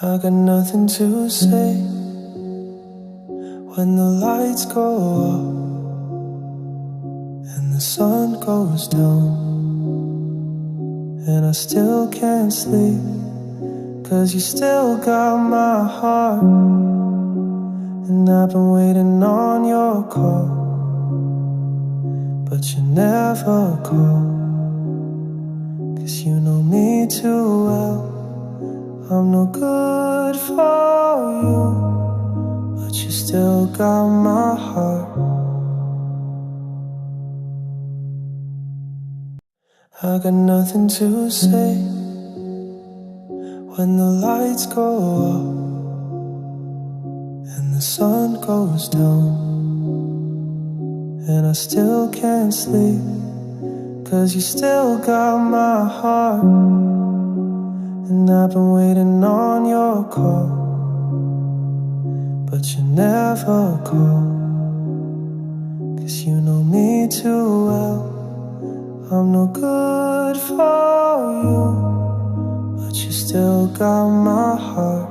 I got nothing to say when the lights go off and the sun goes down, and I still can't sleep, 'cause you still got my heart, and I've been waiting on your call, but you never call, 'cause you know me too well. I'm no good for you, but you still got my heart. I got nothing to say when the lights go off and the sun goes down, and I still can't sleep, 'cause you still got my heart, and I've been waiting on your call, but you never call, 'cause you know me too well. I'm no good for you, but you still got my heart.